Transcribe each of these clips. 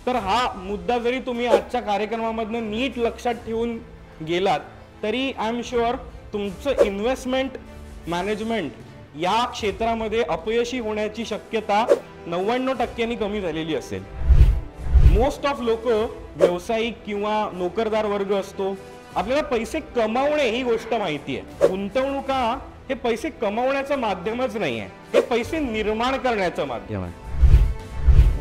तर हा मुद्दा जरी तुम्ही आजच्या कार्यक्रमामधनं नीट लक्षात ठेवून गेलात तरी आय एम शुअर तुमचं इन्व्हेस्टमेंट मॅनेजमेंट या क्षेत्रामध्ये अपयशी होण्याची शक्यता 99% कमी झालेली असेल. मोस्ट ऑफ लोक व्यावसायिक किंवा नोकरदार वर्ग असतो, आपल्याला पैसे कमावणे ही गोष्ट माहिती आहे. गुंतवणुका हे पैसे कमावण्याचं माध्यमच नाही आहे, हे पैसे निर्माण करण्याचं माध्यम आहे.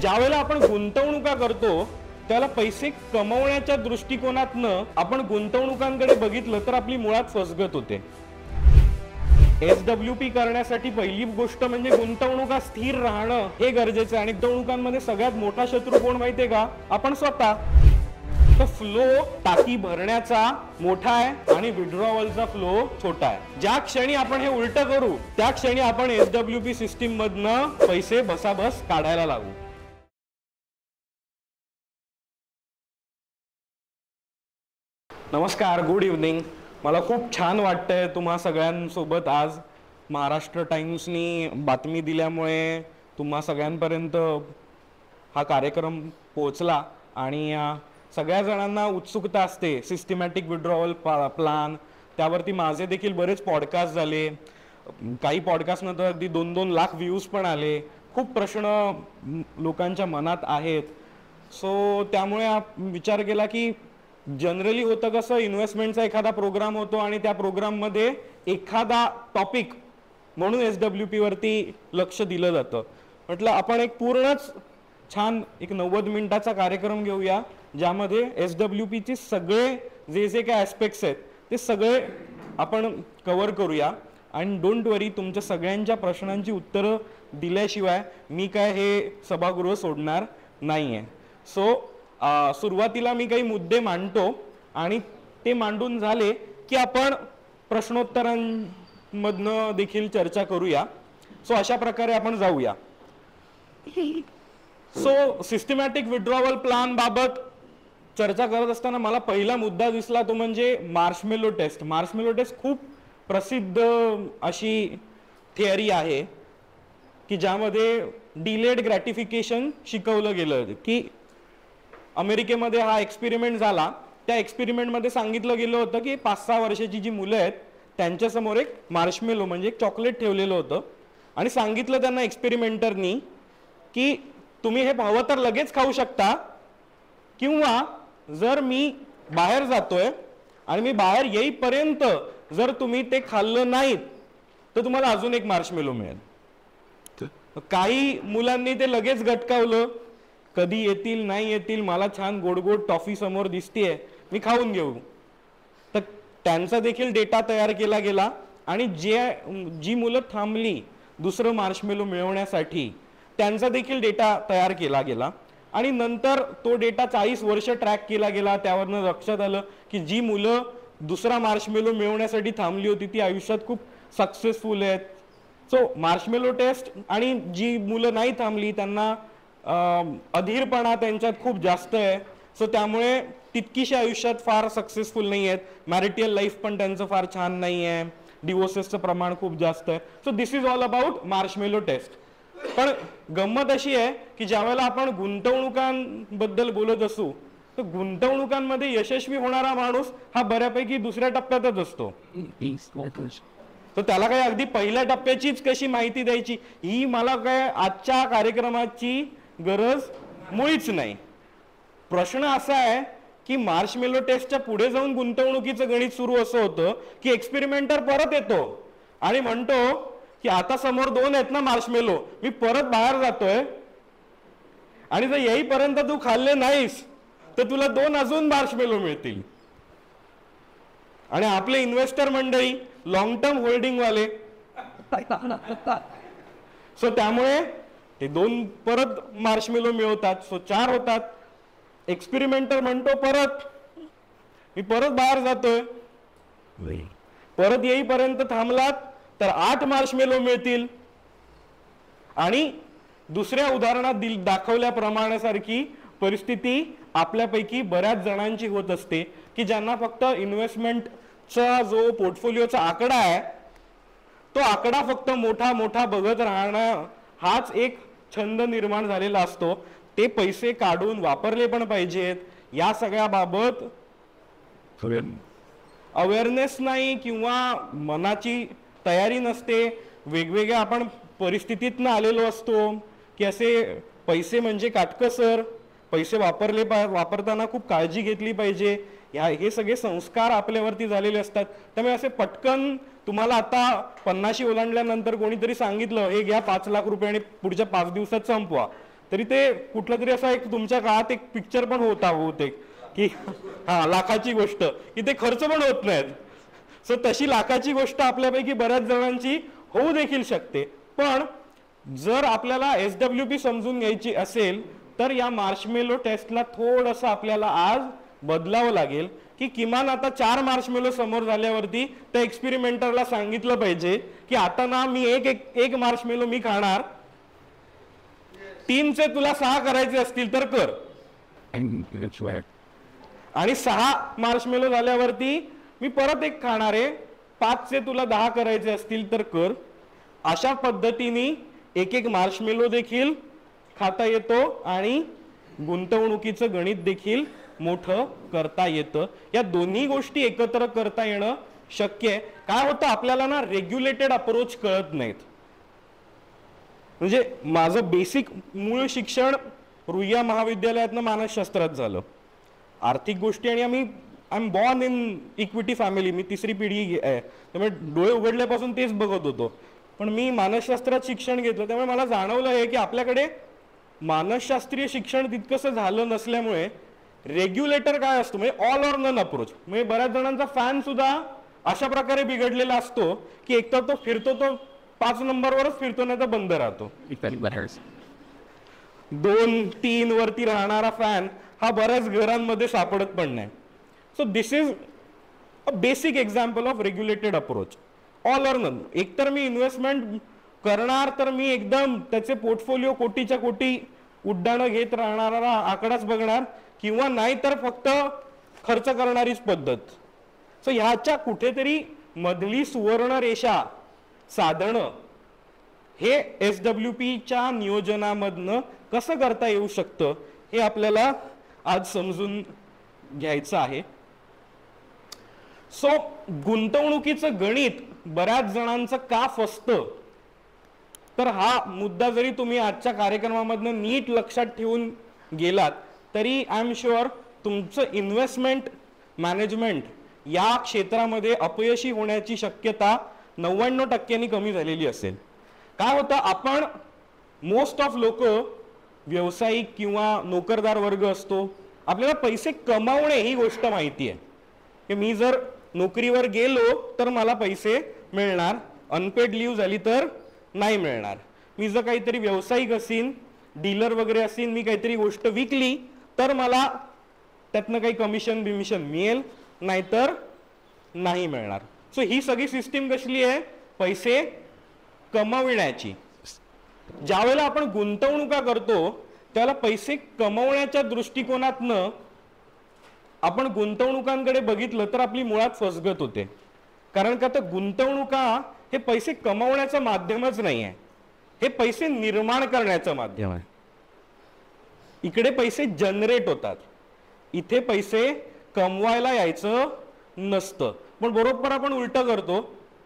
ज्यावेळेला आपण गुंतवणुका करतो त्याला पैसे कमवण्याच्या दृष्टिकोनातनं आपण गुंतवणुकांकडे बघितलं तर आपली मुळात फसगत होते. SWP करण्यासाठी पहिली गोष्ट म्हणजे गुंतवणुका स्थिर राहणं हे गरजेचं आहे. आणि गुंतवणुकांमध्ये सगळ्यात मोठा शत्रू कोण माहितीये का? आपण स्वतः. तर फ्लो टाकी भरण्याचा मोठा आहे आणि विड्रॉवलचा फ्लो छोटा आहे. ज्या क्षणी आपण हे उलट करू त्या क्षणी आपण SWP सिस्टीम मधनं पैसे बसाबस काढायला लागू. नमस्कार, गुड इव्हनिंग. मला खूप छान वाटतंय तुम्हा सगळ्यांसोबत आज महाराष्ट्र टाइम्सनी बातमी दिल्यामुळे तुम्हा सगळ्यांपर्यंत हा कार्यक्रम पोहोचला आणि सगळ्या जणांना उत्सुकता असते सिस्टमॅटिक विड्रॉवल प्लान. त्यावरती माझे देखील बरेच पॉडकास्ट झाले, काही पॉडकास्टनंतर अगदी 2-2 लाख व्ह्यूज पण आले. खूप प्रश्न लोकांच्या मनात आहेत. सो त्यामुळे विचार केला की जनरली होतं कसं, इन्व्हेस्टमेंटचा एखादा प्रोग्राम होतो आणि त्या प्रोग्राममध्ये एखादा टॉपिक म्हणून SWP वरती लक्ष दिलं जातं. म्हटलं आपण एक पूर्णच छान एक 90 मिनिटाचा कार्यक्रम घेऊया ज्यामध्ये SWPचे सगळे जे काय ॲस्पेक्ट्स आहेत ते सगळे आपण कव्हर करूया. आणि डोंट वरी, तुमच्या सगळ्यांच्या प्रश्नांची उत्तरं दिल्याशिवाय मी काय हे सभागृह सोडणार नाही आहे. सो सुरुवातीला मी काही मुद्दे मांडतो आणि ते मांडून झाले की आपण प्रश्नोत्तरांमधनं देखील चर्चा करूया. सो अशा प्रकारे आपण जाऊया. सो सिस्टमॅटिक विड्रॉवल प्लान बाबत चर्चा करत असताना मला पहिला मुद्दा दिसला तो म्हणजे मार्शमेलो टेस्ट. मार्शमेलो टेस्ट खूप प्रसिद्ध अशी थिअरी आहे की ज्यामध्ये डिलेड ग्रॅटिफिकेशन शिकवलं गेलं. की अमेरिकेमध्ये हा एक्सपेरिमेंट झाला. त्या एक्सपेरिमेंटमध्ये सांगितलं गेलं होतं की 5-6 वर्षाची जी मुलं आहेत त्यांच्यासमोर एक मार्शमेलो म्हणजे एक चॉकलेट ठेवलेलं होतं आणि सांगितलं त्यांना एक्सपेरिमेंटरनी की तुम्ही हे हवं तर लगेच खाऊ शकता किंवा जर मी बाहेर जातोय आणि मी बाहेर येईपर्यंत जर तुम्ही ते खाल्लं नाहीत तर तुम्हाला अजून एक मार्शमेलो मिळेल. काही मुलांनी ते लगेच गटकावलं, कधी येतील नाही येतील, मला छान गोड गोड टॉफी समोर दिसतेय, मी खाऊन घेऊ. तर त्यांचा देखील डेटा तयार केला गेला आणि जी मुलं थांबली दुसरं मार्शमेलो मिळवण्यासाठी त्यांचा देखील डेटा तयार केला गेला आणि नंतर तो डेटा 40 वर्ष ट्रॅक केला गेला. त्यावरनं लक्षात आलं की जी मुलं दुसरा मार्शमेलो मिळवण्यासाठी थांबली होती ती आयुष्यात खूप सक्सेसफुल आहेत. सो मार्शमेलो टेस्ट आणि जी मुलं नाही थांबली त्यांना अधीरपणा त्यांच्यात खूप जास्त आहे. सो त्यामुळे तितकीशी आयुष्यात फार सक्सेसफुल नाही आहेत. मॅरिटल लाईफ पण त्यांचं फार छान नाही आहे. डिवोर्सेसचं प्रमाण खूप जास्त आहे. So this is all about marshmallow test. पण गंमत अशी आहे की ज्यावेळेला आपण गुंतवणुकांबद्दल बोलत असू तर गुंतवणुकांमध्ये यशस्वी होणारा माणूस हा बऱ्यापैकी दुसऱ्या टप्प्यातच असतो. तर त्याला काय अगदी पहिल्या टप्प्याचीच कशी माहिती द्यायची ही मला काय आजच्या कार्यक्रमाची गरज मुळीच नाही. प्रश्न असा आहे की मार्शमेलो टेस्टच्या पुढे जाऊन गुंतवणुकीचं गणित सुरू असं होतं की एक्सपेरिमेंटर परत येतो आणि म्हणतो की आता समोर 2 आहेत ना मार्शमेलो, मी परत बाहेर जातोय आणि जर येईपर्यंत तू खाल्ले नाहीस तर तुला 2 अजून मार्शमेलो मिळतील. आणि आपले इन्व्हेस्टर मंडळी लॉंग टर्म होल्डिंग वाले, सो त्यामुळे ते 2 परत मार्शमेलो मिळवतात. सो 4 होतात. एक्सपेरिमेंटर म्हणतो परत मी परत बाहेर जातोय, परत येईपर्यंत थांबलात तर 8 मार्शमेलो मिळतील. आणि दुसऱ्या उदाहरणात दाखवल्याप्रमाणे परिस्थिती आपल्यापैकी बऱ्याच जणांची होत असते की ज्यांना फक्त इन्व्हेस्टमेंटचा जो पोर्टफोलिओचा आकडा आहे तो आकडा फक्त मोठा मोठा बघत राहणं हाच एक छंद निर्माण झालेला असतो. ते पैसे काढून वापरले पण पाहिजेत, या सगळ्या बाबत अवेअरनेस नाही किंवा मनाची तयारी नसते. वेगवेगळ्या आपण परिस्थितीतनं आलेलो असतो की असे पैसे म्हणजे काटकसर, पैसे वापरताना खूप काळजी घेतली पाहिजे, हे सगळे संस्कार आपल्यावरती झालेले असतात. त्यामुळे असे पटकन तुम्हाला आता 50 ओलांडल्यानंतर कोणीतरी सांगितलं हे घ्या 5 लाख रुपये आणि पुढच्या 5 दिवसात संपवा, तरी ते कुठलं तरी असा एक तुमच्या काळात एक पिक्चर पण होता बहुतेक की लाखाची गोष्ट, की ते खर्च पण होत नाहीत. सो तशी लाखाची गोष्ट आपल्यापैकी बऱ्याच जणांची होऊ देखील शकते. पण जर आपल्याला SWP समजून घ्यायची असेल तर या मार्शमेलो टेस्टला थोडंसं आपल्याला आज बदलावं लागेल, की किमान आता 4 मार्शमेलो समोर झाल्यावरती त्या एक्सपेरिमेंटरला सांगितलं पाहिजे की आता ना मी एक मार्शमेलो मी खाणार, 3चे तुला 6 करायचे असतील तर कर, आणि 6 मार्शमेलो झाल्यावरती मी परत एक खाणार आहे, 5चे तुला 10 करायचे असतील तर कर. अशा पद्धतीने एक मार्शमेलो देखील खाता येतो आणि गुंतवणुकीचं गणित देखील मोठं करता येतं. या दोन्ही गोष्टी एकत्र करता येणं शक्य आहे. काय होतं आपल्याला ना रेग्युलेटेड अप्रोच कळत नाहीत. म्हणजे माझं बेसिक मूळ शिक्षण रुईया महाविद्यालयातनं मानसशास्त्रात झालं, आर्थिक गोष्टी, आणि I am born in equity family, मी 3री पिढी आहे, त्यामुळे डोळे उघडल्यापासून तेच बघत होतो. पण मी मानसशास्त्रात शिक्षण घेतलं त्यामुळे मला जाणवलं आहे की आपल्याकडे मानसशास्त्रीय शिक्षण तितकंसं झालं नसल्यामुळे रेग्युलेटर काय असतो म्हणजे ऑल ऑर नन अप्रोच, म्हणजे बऱ्याच जणांचा फॅन सुद्धा अशा प्रकारे बिघडलेला असतो की एकतर तो फिरतो तो 5 नंबरवरच फिरतो, नाही तर बंद राहतो. 2-3 वरती राहणारा फॅन हा बऱ्याच घरांमध्ये सापडत पण नाही. So this is a basic example of regulated approach, all or none. एकतर मी इन्व्हेस्टमेंट करणार तर मी एकदम त्याचे पोर्टफोलिओ कोटीच्या कोटी उड्डाणं घेत राहणारा आकडाच बघणार, किंवा नाही तर फक्त खर्च करणारीच पद्धत. सो ह्याच्या कुठेतरी मधली सुवर्ण रेषा साधणं हे SWPच्या नियोजनामधनं कसं करता येऊ शकतं हे आपल्याला आज समजून घ्यायचं आहे. सो गुंतवणुकीचं गणित बऱ्याच जणांचं का फसतं, तर हा मुद्दा जरी तुम्ही आजच्या कार्यक्रमामधनं नीट लक्षात ठेवून गेलात तरी आय एम शुअर तुमचं इन्व्हेस्टमेंट मॅनेजमेंट या क्षेत्रामध्ये अपयशी होण्याची शक्यता 99% कमी झालेली असेल. काय होतं, आपण मोस्ट ऑफ लोक व्यावसायिक किंवा नोकरदार वर्ग असतो, आपल्याला पैसे कमावणे ही गोष्ट माहिती आहे की मी जर नोकरीवर गेलो तर मला पैसे मिळणार, अनपेड लीव्ह झाली तर नाही मिळणार. मी जर काहीतरी व्यावसायिक असीन, डीलर वगैरे असीन, मी काहीतरी गोष्ट विकली तर मला त्यातनं काही कमिशन बिमिशन मिळेल, नाहीतर नाही मिळणार. सो ही सगळी सिस्टीम कसली आहे, पैसे कमविण्याची. ज्यावेळेला आपण गुंतवणुका करतो त्याला पैसे कमवण्याच्या दृष्टिकोनातनं आपण गुंतवणुकांकडे बघितलं तर आपली मुळात फसगत होते. कारण का तर गुंतवणुका हे पैसे कमवण्याचं माध्यमच नाही आहे, हे पैसे निर्माण करण्याचं माध्यम आहे. इकडे पैसे जनरेट होतात, इथे पैसे कमवायला यायचं नसतं. पण बरोबर आपण उलट करतो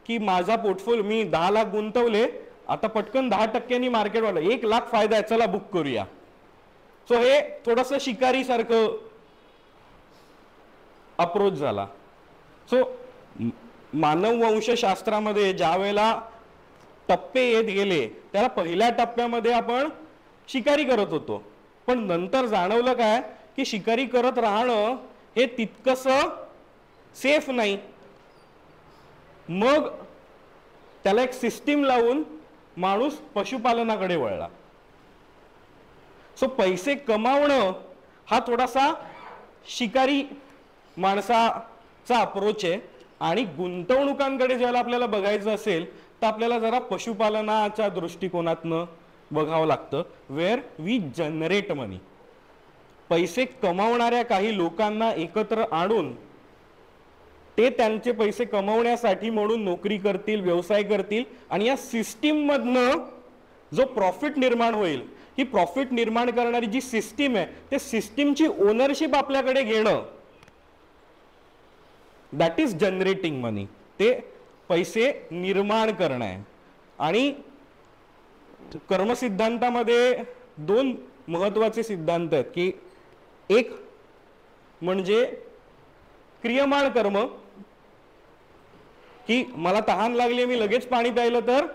की माझा पोर्टफोलिओ मी 10 लाख गुंतवले, आता पटकन 10% मार्केट वाढलं, 1 लाख फायदा आहे, चला बुक करूया. सो हे थोडस शिकारी सारखं अप्रोच झाला. सो मानववंशशास्त्रामध्ये ज्या वेळेला टप्पे येत गेले त्याला पहिल्या टप्प्यामध्ये आपण शिकारी करत होतो, पण नंतर जाणवलं काय की शिकारी करत राहणं हे तितकंसं सेफ नाही. मग त्याला एक सिस्टीम लावून माणूस पशुपालनाकडे वळला. सो पैसे कमावणं हा थोडासा शिकारी माणसाचा अप्रोच आहे, आणि गुंतवणुकांकडे ज्याला आपल्याला बघायचं असेल तर आपल्याला जरा पशुपालनाच्या दृष्टिकोनातनं बघावं लागतं, वेअर वी जनरेट मनी. पैसे कमावणाऱ्या काही लोकांना एकत्र आणून ते त्यांचे पैसे कमवण्यासाठी म्हणून नोकरी करतील, व्यवसाय करतील, आणि या सिस्टीम मधनं जो प्रॉफिट निर्माण होईल की प्रॉफिट निर्माण करणारी जी सिस्टीम आहे ते सिस्टीमची ओनरशिप आपल्याकडे घेणं, दॅट इज जनरेटिंग मनी. ते पैसे निर्माण करणं आहे. आणि कर्मसिद्धांतामध्ये दोन महत्वाचे सिद्धांत आहेत की एक म्हणजे क्रियमाण कर्म, की मला तहान लागली मी लगेच पाणी प्यायलं तर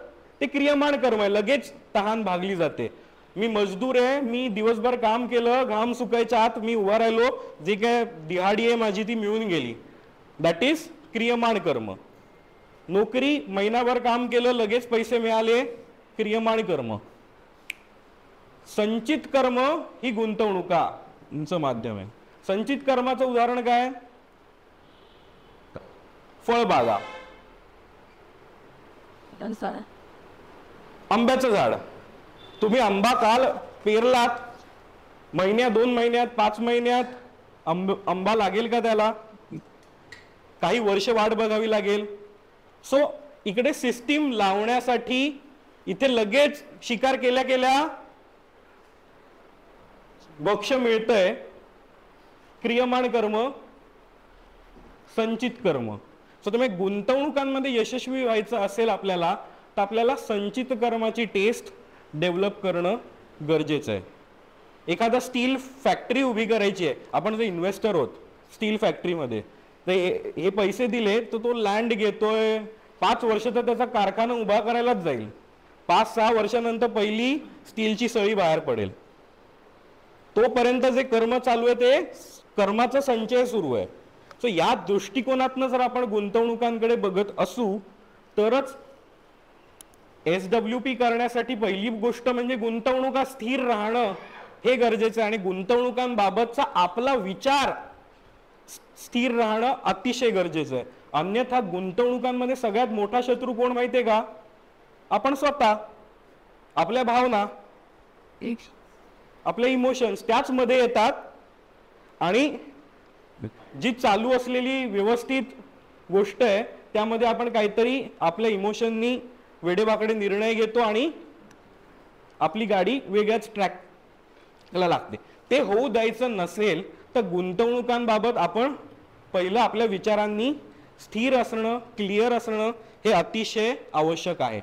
ते क्रियमाण कर्म आहे, लगेच तहान भागली जाते. मी मजदूर आहे, मी दिवसभर काम केलं, घाम सुकायच्या आत मी उभा राहिलो, जी काय दिहाडी आहे माझी ती मिळून गेली, दॅट इज क्रियमाण कर्म. नोकरी महिनाभर काम केलं लगेच पैसे मिळाले, क्रियमाण कर्म. संचित कर्म ही गुंतवणुकांचं माध्यम आहे. संचित कर्माचं उदाहरण काय? फळबागा, आंब्याचं झाड. तुम्ही आंबा काल पेरलात, महिन्यात, 2 महिन्यात, 5 महिन्यात आंबा लागेल का त्याला? काही वर्ष वाट बघावी लागेल. सो इकडे सिस्टीम लावण्यासाठी इथे लगेच शिकार केल्या केल्या बक्ष मिळतंय, क्रियमाण कर्म, संचित कर्म. सो तुम्ही गुंतवणुकांमध्ये यशस्वी व्हायचं असेल आपल्याला, तर आपल्याला संचित कर्माची टेस्ट डेव्हलप करणं गरजेचं आहे. एखादा स्टील फॅक्टरी उभी करायची आहे, आपण जर इन्व्हेस्टर आहोत स्टील फॅक्टरीमध्ये, तर हे पैसे दिले तर तो लँड घेतोय, 5 वर्ष तर त्याचा कारखाना उभा करायलाच जाईल, 5-6 वर्षानंतर पहिली स्टीलची सळी बाहेर पडेल. तोपर्यंत जे कर्म चालू आहे ते कर्माचा संचय सुरू आहे. सो या दृष्टिकोनातनं जर आपण गुंतवणुकांकडे बघत असू तरच SWP करण्यासाठी पहिली गोष्ट म्हणजे गुंतवणुका स्थिर राहणं हे गरजेचं आहे. आणि गुंतवणुकांबाबतचा आपला विचार स्थिर राहणं अतिशय गरजेचं आहे. अन्यथा गुंतवणुकांमध्ये सगळ्यात मोठा शत्रू कोण माहितीये का? आपण स्वतः, आपल्या भावना, आपले इमोशन्स त्याच मध्ये येतात. आणि जी चालू असलेली व्यवस्थित गोष्ट आहे त्यामध्ये आपण काहीतरी आपल्या इमोशननी वेडेवाकडे निर्णय घेतो आणि आपली गाडी वेगळ्याच ट्रॅकला लागते. ते होऊ द्यायचं नसेल तर गुंतवणुकांबाबत आपण पहिलं आपल्या विचारांनी स्थिर असणं, क्लिअर असणं हे अतिशय आवश्यक आहे.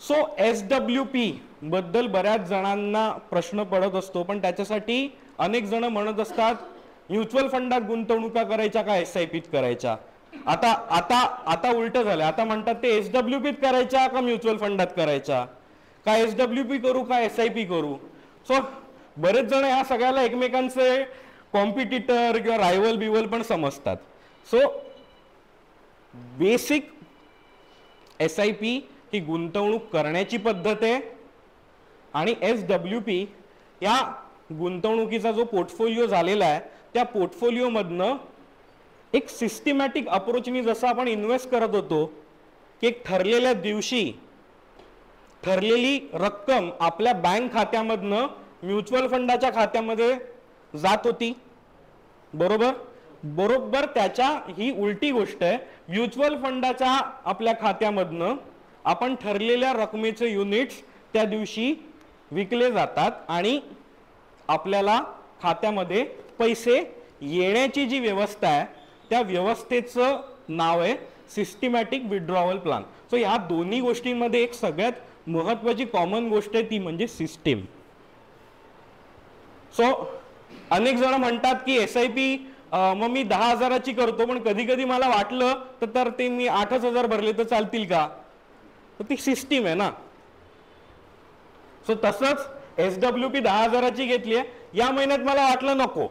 सो SWP बद्दल बऱ्याच जणांना प्रश्न पडत असतो, पण त्याच्यासाठी अनेक जण म्हणत असतात म्युच्युअल फंडात गुंतवणुका करायच्या का SIPत करायच्या? आता उलट झालं. आता म्हणतात ते SWPत करायच्या का म्युच्युअल फंडात करायच्या, का SWP करू का SIP करू? सो बरेच जण या सगळ्याला एकमेकांचे कॉम्पिटिटर किंवा रायवल बिवल पण समजतात. सो बेसिक SIP ही गुंतवणूक करण्याची पद्धत आहे आणि SWP या गुंतवणुकीचा जो पोर्टफोलिओ झालेला आहे त्या पोर्टफोलिओ मधनं एक सिस्टमॅटिक अप्रोचनी जसं आपण इन्व्हेस्ट करत होतो की एक ठरलेल्या दिवशी ठरलेली रक्कम आपल्या बँक खात्यामधनं म्युच्युअल फंडाच्या खात्यामध्ये जात होती, बरोबर त्याच्या ही उलटी गोष्ट आहे. म्युच्युअल फंडाच्या आपल्या खात्यामधनं आपण ठरलेल्या रकमेचे युनिट्स त्या दिवशी विकले जातात आणि आपल्याला खात्यामध्ये पैसे येण्याची जी व्यवस्था आहे त्या व्यवस्थेचं नाव आहे सिस्टमॅटिक विड्रॉवल प्लॅन. सो या दोन्ही गोष्टींमध्ये एक सगळ्यात महत्वाची कॉमन गोष्ट आहे ती म्हणजे सिस्टीम. सो अनेक जण म्हणतात की SIP मग मी 10,000ची करतो, पण कधी कधी मला वाटलं तर ते मी 8,000 भरले तर चालतील का? तर ती सिस्टीम आहे ना. सो तसंच SWP 10,000ची घेतली आहे, या महिन्यात मला वाटलं नको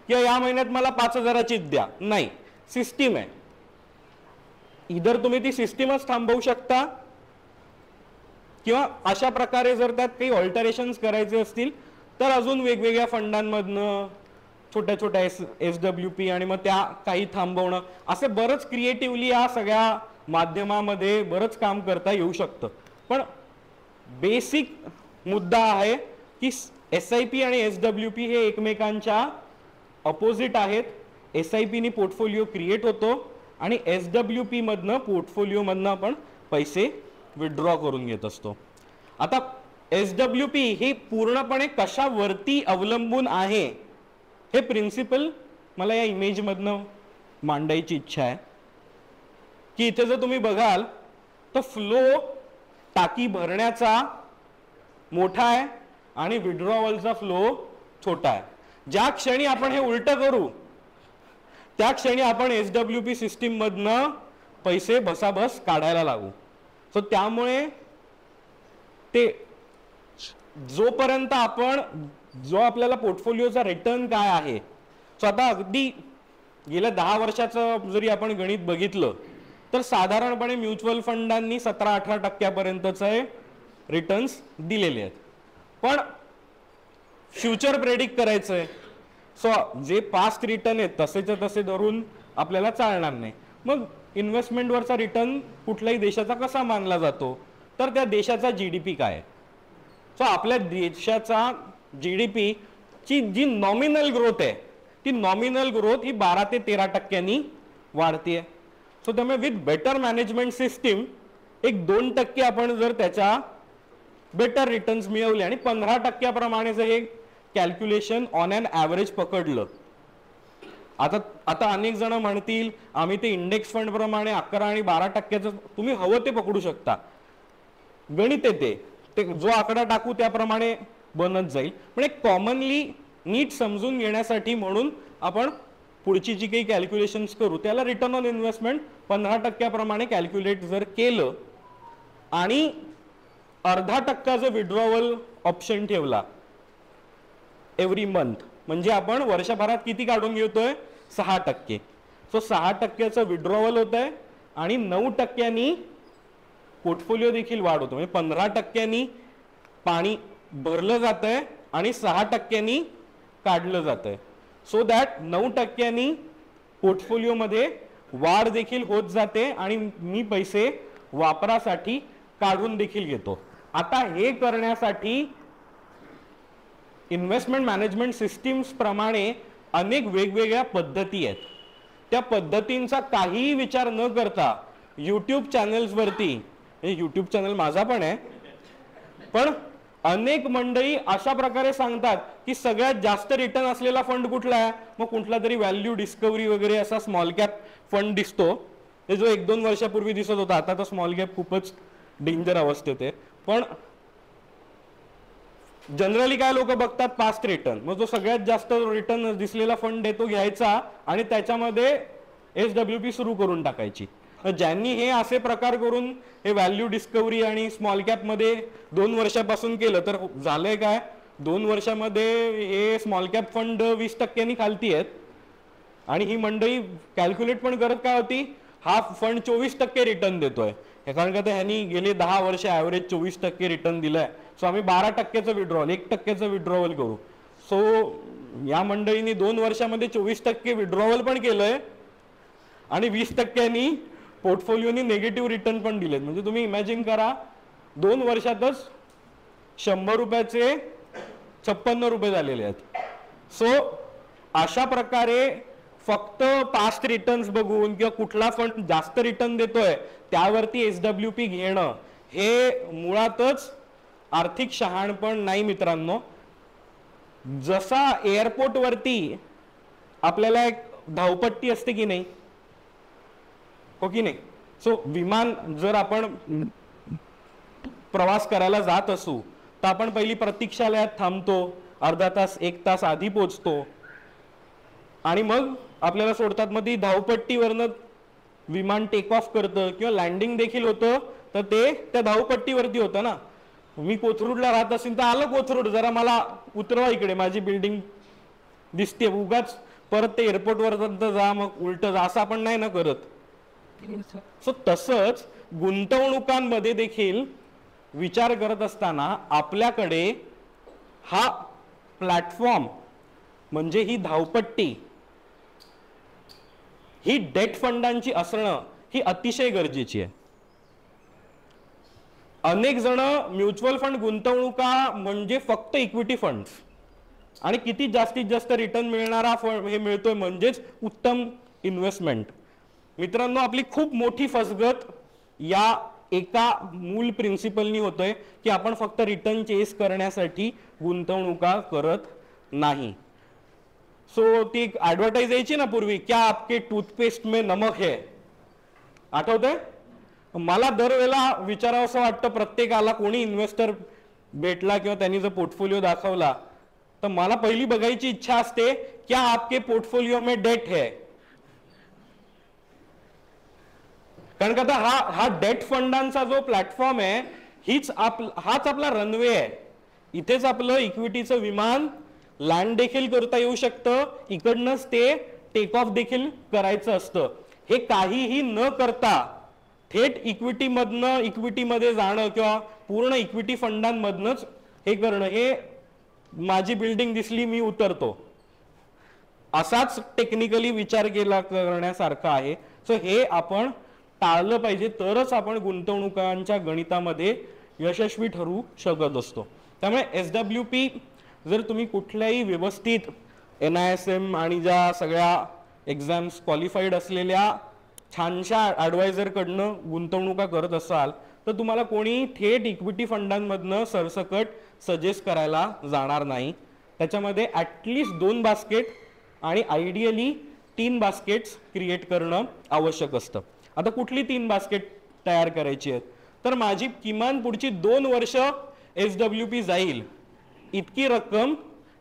किंवा या महिन्यात मला 5,000चीच द्या, नाही, सिस्टीम आहे. इधर तुम्ही ती सिस्टीमच थांबवू शकता किंवा अशा प्रकारे जर त्यात काही ऑल्टरेशन्स करायचे असतील तर अजून वेगवेगळ्या फंडांमधनं छोट्या छोट्या SWP आणि मग त्या काही थांबवणं, असे बरंच क्रिएटिव्हली या सगळ्या माध्यमामध्ये बरंच काम करता येऊ शकतं. पण बेसिक मुद्दा आहे की SIP आणि SWP हे एकमेकांच्या अपोजिट आहेत. SIPनी पोर्टफोलिओ क्रिएट होतो आणि SWP मधनं पोर्टफोलिओ मधनं आपण पैसे विड्रॉ करून घेत असतो. आता SWP ही पूर्णपणे कशावरती अवलंबून आहे हे प्रिन्सिपल मला या इमेज मधनं मांडायची इच्छा आहे की इथे जर तुम्ही बघाल तर फ्लो टाकी भरण्याचा मोठा आहे आणि विड्रॉवलचा फ्लो छोटा आहे. ज्या क्षणी आपण हे उलट करू त्या क्षणी आपण SWP सिस्टीम मधनं पैसे बसाबस काढायला लागू. सो त्यामुळे ते जोपर्यंत आपण जो आपल्याला पोर्टफोलिओचा रिटर्न काय आहे, सो आता अगदी गेल्या 10 वर्षाचं जरी आपण गणित बघितलं तर साधारणपणे म्युच्युअल फंडांनी 17-18% रिटर्न्स दिलेले आहेत. पण फ्युचर प्रेडिक्ट करायचंय, सो जे पास्ट रिटर्न आहेत तसेच्या तसे धरून आपल्याला चालणार नाही. मग इन्व्हेस्टमेंटवरचा रिटर्न कुठल्याही देशाचा कसा मानला जातो, तर त्या देशाचा GDP काय आहे. सो आपल्या देशाचा GDP ची जी नॉमिनल ग्रोथ आहे ती नॉमिनल ग्रोथ ही 12 ते 13% वाढते. सो त्यामुळे विथ बेटर मॅनेजमेंट सिस्टीम एक 2% आपण जर त्याच्या बेटर रिटर्न्स मिळवले आणि 15% जर हे कॅल्क्युलेशन ऑन ॲन ॲव्हरेज पकडलं. आता अनेक जण म्हणतील आम्ही ते इंडेक्स फंड प्रमाणे 11 आणि 12% तुम्ही हवं ते पकडू शकता, गणित आहे ते जो आकडा टाकू त्याप्रमाणे बनत जाईल. पण एक कॉमनली नीट समजून घेण्यासाठी म्हणून आपण पुढची जी काही कॅल्क्युलेशन्स करू त्याला रिटर्न ऑन इन्व्हेस्टमेंट 15% प्रमाणे कॅल्क्युलेट जर केलं आणि 0.5% जर विड्रॉवल ऑप्शन ठेवला एव्हरी मंथ, म्हणजे आपण वर्षभरात किती काढून घेतोय 6%. सो 6%चं विड्रॉवल होत आहे आणि 9% पोर्टफोलिओ देखील वाढ होतो. म्हणजे 15% पाणी भरलं जात आहे आणि 6% काढलं जात आहे. सो दॅट 9% पोर्टफोलिओमध्ये वाढ देखील होत जाते आणि मी पैसे वापरासाठी काढून देखील घेतो. आता हे करण्यासाठी इन्व्हेस्टमेंट मॅनेजमेंट सिस्टीम्स प्रमाणे अनेक वेगवेगळ्या पद्धती आहेत. त्या पद्धतींचा काहीही विचार न करता यूट्यूब चॅनल्सवरती, यूट्यूब चॅनल माझा पण आहे, पण अनेक मंडळी अशा प्रकारे सांगतात की सगळ्यात जास्त रिटर्न असलेला फंड कुठला आहे, मग कुठला तरी व्हॅल्यू डिस्कवरी वगैरे असा स्मॉल कॅप फंड दिसतो, ते जो 1-2 वर्षापूर्वी दिसत होता. आता तर स्मॉल कॅप खूपच डेंजर अवस्थेत आहे. पण जनरली काय लोक बघतात पास्ट रिटर्न, मग जो सगळ्यात जास्त रिटर्न दिसलेला फंड आहे तो घ्यायचा आणि त्याच्यामध्ये SWP सुरू करून टाकायची. ज्यांनी हे असे प्रकार करून हे व्हॅल्यू डिस्कवरी आणि स्मॉल कॅप मध्ये 2 वर्षापासून केलं तर झालंय काय, 2 वर्षामध्ये हे स्मॉल कॅप फंड 20% खालती आहेत. आणि ही मंडळी कॅल्क्युलेट पण करत काय होती, हा फंड 24% रिटर्न देतोय, कारण का ह्यांनी गेले 10 वर्ष ॲव्हरेज 24% रिटर्न दिलाय. सो आम्ही 12%चं विड्रॉवल 1%चं विड्रॉवल करू. सो या मंडळींनी 2 वर्षामध्ये 24% विड्रॉवल पण केलंय आणि 20% पोर्टफोलिओनी नेगेटिव्ह रिटर्न पण दिलेत. म्हणजे तुम्ही इमॅजिन करा 2 वर्षातच 100 रुपयाचे 56 रुपये झालेले आहेत. सो अशा प्रकारे फक्त पास्ट रिटर्न्स बघून किंवा कुठला फंड जास्त रिटर्न देतोय त्यावरती SWP घेणं हे मुळातच आर्थिक शहाणपण नाही मित्रांनो. जसा एअरपोर्ट वरती आपल्याला एक धावपट्टी असते की नाही, हो की नाही. सो विमान जर आपण प्रवास करायला जात असू तर आपण पहिली प्रतीक्षालयात थांबतो, अर्धा तास 1 तास आधी पोहोचतो आणि मग आपल्याला सोडतात. मग ती धावपट्टीवरनं विमान टेक ऑफ करतं किंवा लँडिंग देखील होतं तर ते त्या धावपट्टीवरती होतं ना. मी कोथरूडला राहत असेल तर आलं कोथरूड, जरा मला उतरवा इकडे, माझी बिल्डिंग दिसते, उगाच परत ते एअरपोर्ट वर जा मग उलट जा असं आपण नाही ना करत. सो तसंच गुंतवणुकांमध्ये देखील विचार करत असताना आपल्याकडे हा प्लॅटफॉर्म म्हणजे ही धावपट्टी ही डेट फंडांची असणं ही अतिशय गरजेची आहे. अनेक जण म्युच्युअल फंड गुंतवणुका म्हणजे फक्त इक्विटी फंड आणि किती जास्तीत जास्त रिटर्न मिळणारा फंड हे मिळतोय म्हणजेच उत्तम इन्व्हेस्टमेंट. मित्रांनो, आपली खूप मोठी फसगत या एका मूल प्रिन्सिपलनी होतोय की आपण फक्त रिटर्न चेस करण्यासाठी गुंतवणुका करत नाही. सो ती ऍडव्हर्टाईज यायची ना पूर्वी, क्या आपके टूथपेस्ट में नमक है, आठवतंय? मला दरवेळेला विचारावं असं वाटतं प्रत्येकाला, कोणी इन्व्हेस्टर भेटला किंवा त्यांनी जर पोर्टफोलिओ दाखवला तर मला पहिली बघायची इच्छा असते, क्या आपके पोर्टफोलिओ में डेट है. कारण का हा डेट फंडांचा जो प्लॅटफॉर्म आहे हाच आपला रनवे आहे. इथेच आपलं इक्विटीचं विमान लँड देखील करता येऊ शकतं, इकडनंच ते टेक ऑफ देखील करायचं असतं. हे काहीही न करता थेट इक्विटीमध्ये जाणं किंवा पूर्ण इक्विटी फंडांमधनच हे करणं, हे माझी बिल्डिंग दिसली मी उतरतो असाच टेक्निकली विचार केला करण्यासारखा आहे. सो हे आपण टाळलं पाहिजे, तरच आपण गुंतवणुकांच्या गणितामध्ये यशस्वी ठरू शकत असतो. त्यामुळे SWP जर तुम्ही कुठल्याही व्यवस्थित NISM आणि ज्या सगळ्या एक्झाम्स क्वालिफाईड असलेल्या छानशा ॲडवायझर कडनं गुंतवणुका करत असाल तर तुम्हाला कोणी थेट इक्विटी फंडांमधनं सरसकट सजेस्ट करायला जाणार नाही. त्याच्यामध्ये ॲटलिस्ट 2 बास्केट आणि आयडियली 3 बास्केट्स क्रिएट करणं आवश्यक असतं. आता कुठली 3 बास्केट तयार करायची आहेत, तर माझी किमान पुढची 2 वर्ष SWP जाईल इतकी रक्कम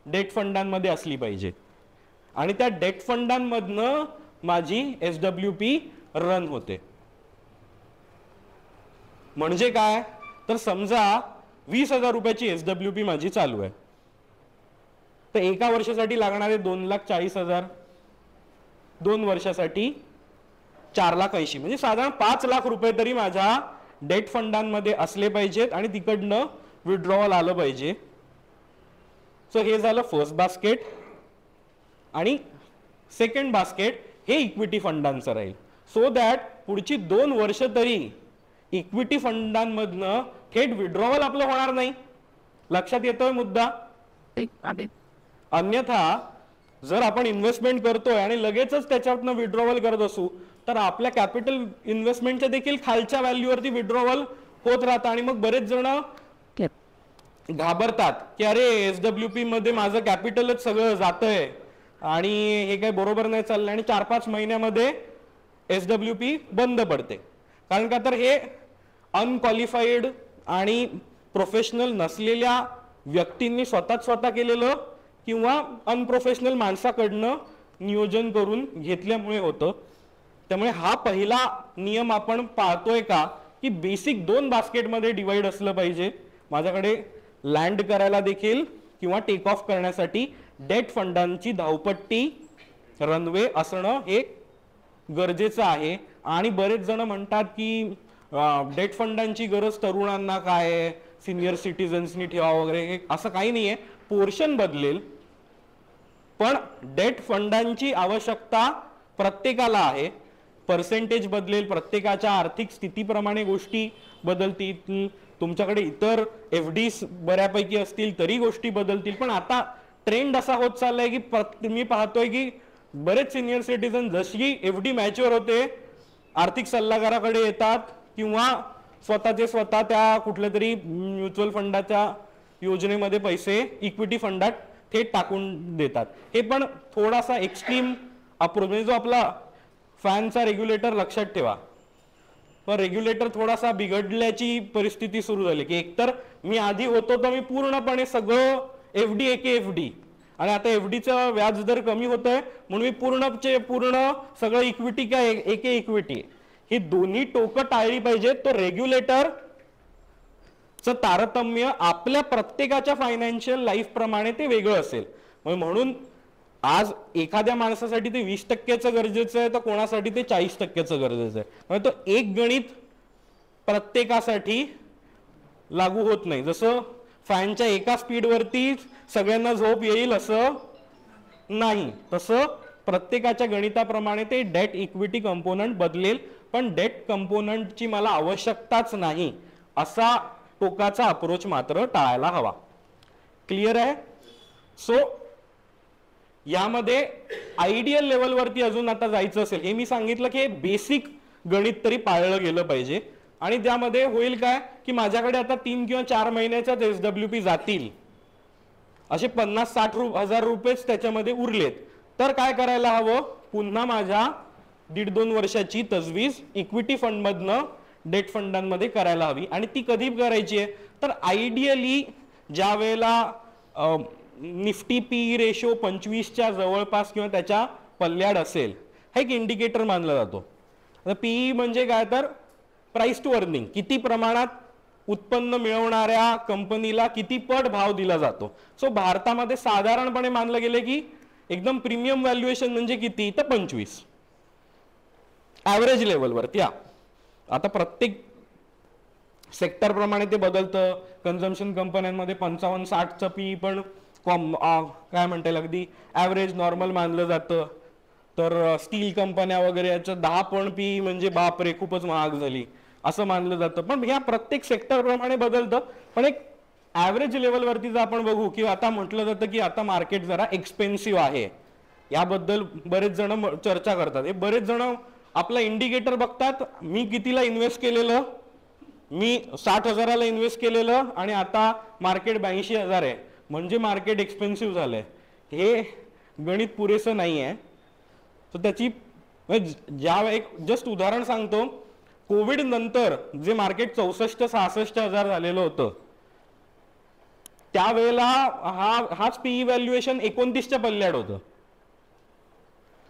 डेट फंडांमध्ये असली पाहिजे आणि त्या डेट फंडांमधनं माझी SWP रन होते. म्हणजे काय, तर समजा 20,000 रुपयाची SWP माझी चालू आहे, तर एका वर्षासाठी लागणारे 2,40,000, 2 वर्षासाठी 4,80,000, म्हणजे साधारण 5 लाख रुपये तरी माझ्या डेट फंडांमध्ये असले पाहिजेत आणि तिकडनं विड्रॉवल आलं पाहिजे. सो हे झालं फर्स्ट बास्केट. आणि सेकंड बास्केट हे इक्विटी फंडांचं राहील, सो दॅट पुढची 2 वर्ष तरी इक्विटी फंडांमधनं थेट विड्रॉवल आपलं होणार नाही. लक्षात येतोय मुद्दा? अन्यथा जर आपण इन्व्हेस्टमेंट करतोय आणि लगेचच त्याच्यातनं विड्रॉवल करत असू तर आपल्या कॅपिटल इन्व्हेस्टमेंटच्या देखील खालच्या व्हॅल्यूवरती विड्रॉवल होत राहतं आणि मग बरेच जण घाबरतात की अरे SWP मध्ये माझं कॅपिटलच सगळं जातंय आणि हे काही बरोबर नाही चाललं, आणि 4-5 महिन्यामध्ये SWP बंद पडते. कारण का तर हे अनक्वालिफाईड आणि प्रोफेशनल नसलेल्या व्यक्तींनी स्वतः केलेलं किंवा अनप्रोफेशनल माणसाकडनं नियोजन करून घेतल्यामुळे होतं. त्यामुळे हा पहिला नियम आपण पाळतोय का की बेसिक 2 बास्केटमध्ये डिवाइड असलं पाहिजे. माझ्याकडे लँड करायला देखील किंवा टेक ऑफ करण्यासाठी डेट फंडांची धावपट्टी रनवे असणं हे गरजेचं आहे. आणि बरेच जण म्हणतात की डेट फंडांची गरज तरुणांना काय, सिनियर सिटीजन्सनी ठेवा वगैरे, असं काही नाहीये. पोर्शन बदलेल पण डेट फंडांची आवश्यकता प्रत्येकाला आहे. पर्सेंटेज बदलेल, प्रत्येकाच्या आर्थिक स्थितीप्रमाणे गोष्टी बदलतील. तुमच्याकडे इतर FDs बऱ्यापैकी असतील तरी गोष्टी बदलतील. पण आता ट्रेंड असा होत चाललाय की मी पाहतोय की बरेच सिनियर सिटीजन जशी FD मॅच्युअर होते आर्थिक सल्लागाराकडे येतात किंवा स्वतः त्या कुठल्या तरी म्युच्युअल फंडाच्या योजनेमध्ये पैसे इक्विटी फंडात थेट टाकून देतात. हे पण थोडासा एक्स्ट्रीम अप्रोच, म्हणजे जो आपला फॅनचा रेग्युलेटर लक्षात ठेवा, पण रेग्युलेटर थोडासा बिघडल्याची परिस्थिती सुरू झाली की एकतर मी आधी होतो तर मी पूर्णपणे सगळं FD एके FD आणि आता FDचं व्याज दर कमी होतंय म्हणून मी पूर्ण सगळं इक्विटी का एके इक्विटी, ही दोन्ही टोकं टाळली पाहिजेत. तो रेग्युलेटर चं तारतम्य आपल्या प्रत्येकाच्या फायनान्शियल लाईफ प्रमाणे ते वेगळं असेल. म्हणून आज एखाद्या माणसासाठी ते 20% गरजेचं आहे तर कोणासाठी ते 40% गरजेचं आहे. म्हणजे तो एक गणित प्रत्येकासाठी लागू होत नाही. जसं फॅनच्या एका स्पीडवरती सगळ्यांना झोप येईल असं नाही, तसं प्रत्येकाच्या गणिताप्रमाणे ते डेट इक्विटी कंपोनंट बदलेल. पण डेट कंपोनंटची मला आवश्यकताच नाही असा टोकाचा अप्रोच मात्र टाळायला हवा. क्लिअर आहे? सो यामध्ये आयडियल लेवलवरती अजून आता जायचं असेल, हे मी सांगितलं की बेसिक गणित तरी पाळलं गेलं पाहिजे. आणि त्यामध्ये होईल काय की माझ्याकडे आता 3 किंवा 4 महिन्याच्याच SWP जातील, असे 50-60 हजार रुपयेच त्याच्यामध्ये उरलेत, तर काय करायला हवं, पुन्हा माझ्या 1.5-2 वर्षाची तजवीज इक्विटी फंड मधनं डेट फंडांमध्ये करायला हवी. आणि ती कधी करायची आहे, तर आयडियली ज्या वेळेला निफ्टी पी रेशो 25च्या जवळपास किंवा त्याच्या पल्ल्याड असेल, हा एक इंडिकेटर मानला जातो. पीई म्हणजे काय, तर प्राइस टू अर्निंग, किती प्रमाणात उत्पन्न मिळवणाऱ्या कंपनीला किती पट भाव दिला जातो. सो भारतामध्ये साधारणपणे मानलं गेले की एकदम प्रीमियम व्हॅल्युएशन म्हणजे किती, तर 25 ॲव्हरेज लेवलवर. त्या आता प्रत्येक सेक्टर प्रमाणे ते बदलतं. कन्झम्पशन कंपन्यांमध्ये 55-60चं पी पण काय म्हणता येईल अगदी ॲव्हरेज नॉर्मल मानलं जातं. तर स्टील कंपन्या वगैरे याचं 10 पण पी म्हणजे बापरे खूपच महाग झाली असं मानलं जातं. पण ह्या प्रत्येक सेक्टर प्रमाणे बदलतं. पण एक ॲव्हरेज लेवलवरती जर आपण बघू की आता म्हटलं जातं की आता मार्केट जरा एक्सपेन्सिव्ह आहे, याबद्दल बरेच जण चर्चा करतात. हे बरेच जण आपला इंडिकेटर बघतात, मी कितीला इन्व्हेस्ट केलेलं, मी 60,000ला इन्व्हेस्ट केलेलं आणि आता मार्केट 82,000 आहे म्हणजे मार्केट एक्सपेन्सिव्ह झालंय. हे गणित पुरेसं नाही आहे. तर त्याची एक जस्ट उदाहरण सांगतो. कोविड नंतर जे मार्केट 64-66 हजार झालेलं होतं, त्यावेळेला हाच पीई व्हॅल्युएशन 29च्या पल्ल्याड होतं.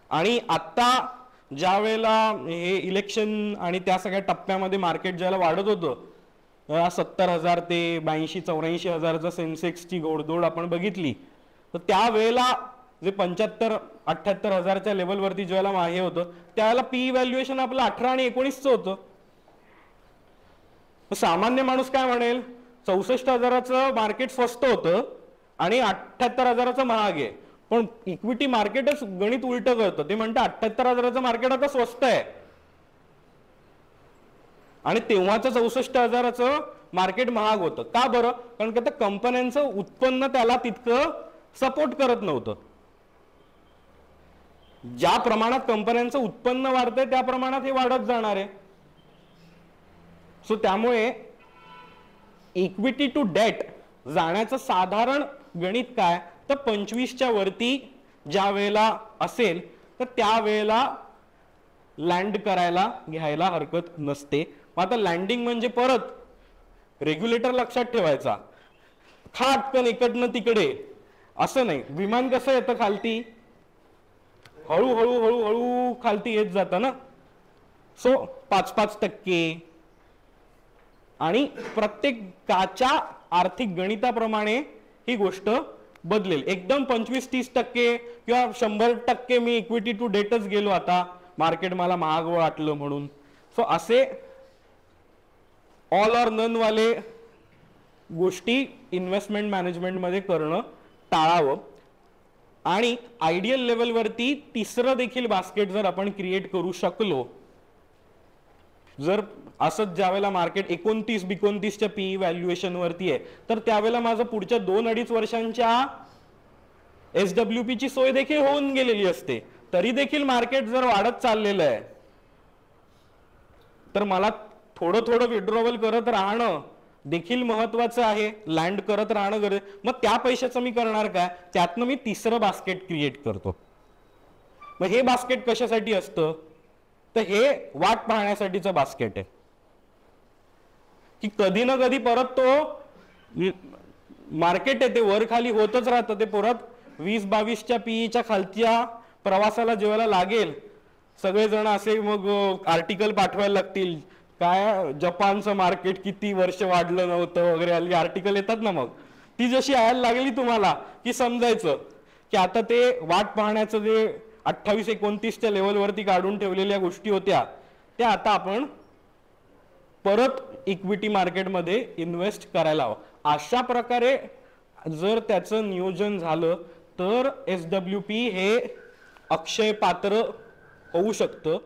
आणि आता ज्या वेळेला हे इलेक्शन आणि त्या सगळ्या टप्प्यामध्ये मार्केट ज्याला वाढत होतं, 70,000 ते 82-84 हजारचं सेन्सेक्सची घोडदौड आपण बघितली, तर त्यावेळेला जे 75-78 हजारच्या लेवलवरती ज्यावेळेला हे होतं, त्यावेळेला पीई व्हॅल्युएशन आपलं 18 आणि 19चं होतं. सामान्य माणूस काय म्हणेल, 64 हजाराचं मार्केट स्वस्त होतं आणि 78 हजाराचं महाग आहे. पण इक्विटी मार्केटच गणित उलट करतं, ते म्हणतं 78 हजाराचं मार्केट आता स्वस्त आहे आणि तेव्हाच 64 हजाराचं मार्केट महाग होतं. का बरं? कारण का कंपन्यांचं उत्पन्न त्याला तितकं सपोर्ट करत नव्हतं. ज्या प्रमाणात कंपन्यांचं उत्पन्न वाढतंय त्या प्रमाणात हे वाढत जाणार आहे. सो त्यामुळे इक्विटी टू डेट जाण्याचं साधारण गणित काय, तर 25च्या वरती ज्या वेळेला असेल तर त्यावेळेला लँड करायला घ्यायला हरकत नसते. आता लँडिंग म्हणजे परत रेग्युलेटर लक्षात ठेवायचा, खाटकन इकडनं तिकडे असं नाही. विमान कसं येतं खालती, हळूहळू हळूहळू खालती येत जातं ना. सो 5-5% आणि प्रत्येकाच्या आर्थिक गणिताप्रमाणे ही गोष्ट बदलेल. एकदम 25-30% किंवा 100% मी इक्विटी टू डेटच गेलो आता मार्केट मला महाग वाटलं म्हणून. सो असे ऑल ऑर नन वाले गोष्टी इन्व्हेस्टमेंट मॅनेजमेंटमध्ये करणं टाळावं. आणि आयडियल लेवलवरती तिसरं देखील बास्केट जर आपण क्रिएट करू शकलो, जर असंच ज्यावेळेला मार्केट 29-29च्या पीई व्हॅल्युएशन वरती आहे, तर त्यावेळेला माझं पुढच्या 2-2.5 वर्षांच्या SWP ची सोय देखील होऊन गेलेली असते. तरी देखील मार्केट जर वाढत चाललेलं आहे तर मला थोडं थोडं विड्रॉवल करत राहणं देखील महत्वाचं आहे, लँड करत राहणं गरजेचं. मग त्या पैशाचं मी करणार काय, त्यातनं मी तिसरं बास्केट क्रिएट करतो. मग हे बास्केट कशासाठी असतं, तर हे वाट पाहण्यासाठीचं बास्केट आहे की कधी ना कधी परत तो मार्केट आहे ते वर खाली होतच राहतं. ते परत 20-22च्या पीईच्या खालच्या प्रवासाला जेव्हा लागेल, सगळेजण असे मग आर्टिकल पाठवायला लागतील, काय जपानचं मार्केट किती वर्ष वाढलं नव्हतं वगैरे, हल्ली आर्टिकल येतात ना. मग ती जशी यायला लागली तुम्हाला की समजायचं की आता ते वाट पाहण्याचं जे 28-29च्या लेवलवरती काढून ठेवलेल्या गोष्टी होत्या त्या आता आपण परत इक्विटी मार्केटमध्ये इन्व्हेस्ट करायला हवं. अशा प्रकारे जर त्याचं नियोजन झालं तर SWP हे अक्षय पात्र होऊ शकतं.